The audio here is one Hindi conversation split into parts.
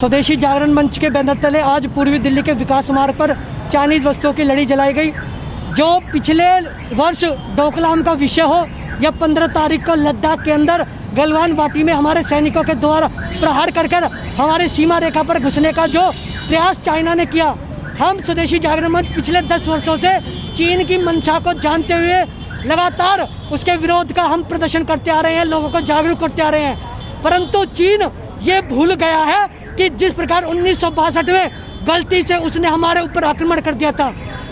स्वदेशी जागरण मंच के बैनर तले आज पूर्वी दिल्ली के विकास मार्ग पर चाइनीज वस्तुओं की लड़ी जलाई गई। जो पिछले वर्ष डोकलाम का विषय हो या 15 तारीख को लद्दाख के अंदर गलवान घाटी में हमारे सैनिकों के द्वारा प्रहार कर हमारे सीमा रेखा पर घुसने का जो प्रयास चाइना ने किया, हम स्वदेशी जागरण मंच पिछले 10 वर्षों से चीन की मंशा को जानते हुए लगातार उसके विरोध का हम प्रदर्शन करते आ रहे हैं, लोगों को जागरूक करते आ रहे हैं। परंतु चीन ये भूल गया है कि जिस प्रकार 1962 में गलती से उसने हमारे ऊपर आक्रमण कर दिया था,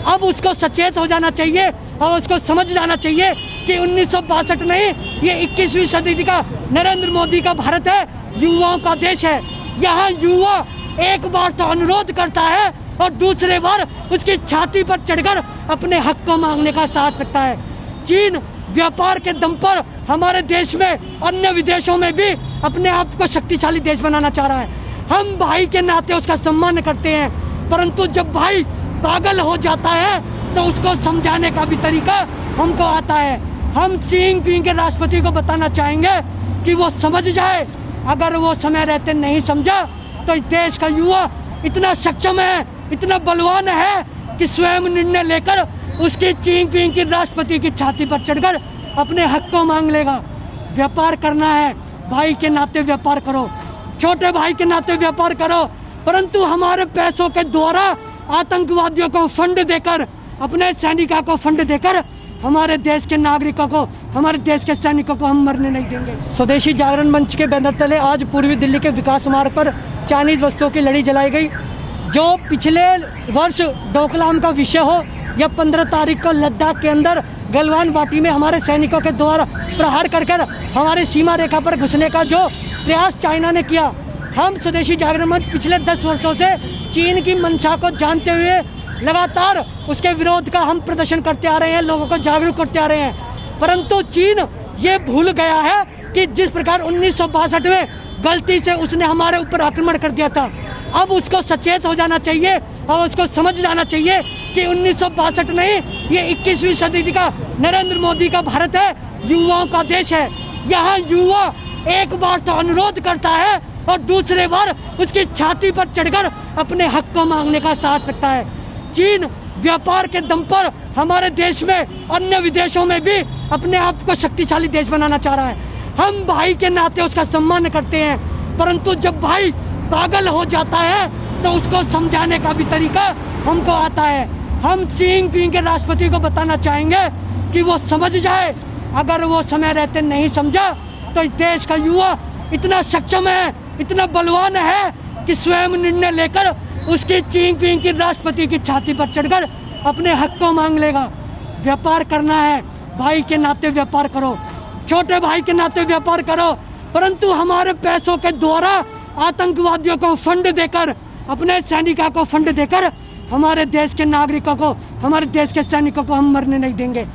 अब उसको सचेत हो जाना चाहिए और उसको समझ जाना चाहिए कि 1962 नहीं, ये 21वीं सदी का नरेंद्र मोदी का भारत है, युवाओं का देश है। यहाँ युवा एक बार तो अनुरोध करता है और दूसरे बार उसकी छाती पर चढ़कर अपने हक को मांगने का साहस रखता है। चीन व्यापार के दम पर हमारे देश में, अन्य विदेशों में भी अपने आप को शक्तिशाली देश बनाना चाह रहा है। हम भाई के नाते उसका सम्मान करते हैं, परंतु जब भाई पागल हो जाता है तो उसको समझाने का भी तरीका हमको आता है। हम शी जिनपिंग के राष्ट्रपति को बताना चाहेंगे कि वो समझ जाए। अगर वो समय रहते नहीं समझा तो इस देश का युवा इतना सक्षम है, इतना बलवान है कि स्वयं निर्णय लेकर उसकी शी जिनपिंग की राष्ट्रपति की छाती पर चढ़कर अपने हक को मांग लेगा। व्यापार करना है, भाई के नाते व्यापार करो, छोटे भाई के नाते व्यापार करो, परंतु हमारे पैसों के द्वारा आतंकवादियों को फंड देकर, अपने सैनिकों को फंड देकर हमारे देश के नागरिकों को, हमारे देश के सैनिकों को हम मरने नहीं देंगे। स्वदेशी जागरण मंच के बैनर तले आज पूर्वी दिल्ली के विकास मार्ग पर चाइनीज वस्तुओं की लड़ी जलाई गई। जो पिछले वर्ष डोकलाम का विषय हो या 15 तारीख को लद्दाख के अंदर गलवान घाटी में हमारे सैनिकों के द्वारा प्रहार कर हमारे सीमा रेखा पर घुसने का जो प्रयास चाइना ने किया, हम स्वदेशी जागरण मंच पिछले 10 वर्षों से चीन की मंशा को जानते हुए लगातार उसके विरोध का हम प्रदर्शन करते आ रहे हैं, लोगों को जागरूक करते आ रहे हैं। परंतु चीन ये भूल गया है कि जिस प्रकार 1962 में गलती से उसने हमारे ऊपर आक्रमण कर दिया था, अब उसको सचेत हो जाना चाहिए और उसको समझ जाना चाहिए कि 1962 नहीं, ये 21वीं सदी का नरेंद्र मोदी का भारत है, युवाओं का देश है। यहाँ युवा एक बार तो अनुरोध करता है और दूसरे बार उसकी छाती पर चढ़कर अपने हक को मांगने का साहस रखता है। चीन व्यापार के दम पर हमारे देश में, अन्य विदेशों में भी अपने आप को शक्तिशाली देश बनाना चाह रहा है। हम भाई के नाते उसका सम्मान करते हैं, परंतु जब भाई पागल हो जाता है तो उसको समझाने का भी तरीका हमको आता है। हम शी जिनपिंग के राष्ट्रपति को बताना चाहेंगे कि वो समझ जाए। अगर वो समय रहते नहीं समझा तो इस देश का युवा इतना सक्षम है, इतना बलवान है कि स्वयं निर्णय लेकर उसकी शी जिनपिंग की राष्ट्रपति की छाती पर चढ़कर अपने हक को मांग लेगा। व्यापार करना है, भाई के नाते व्यापार करो, छोटे भाई के नाते व्यापार करो, परंतु हमारे पैसों के द्वारा आतंकवादियों को फंड देकर, अपने सैनिकों को फंड देकर हमारे देश के नागरिकों को, हमारे देश के सैनिकों को हम मरने नहीं देंगे।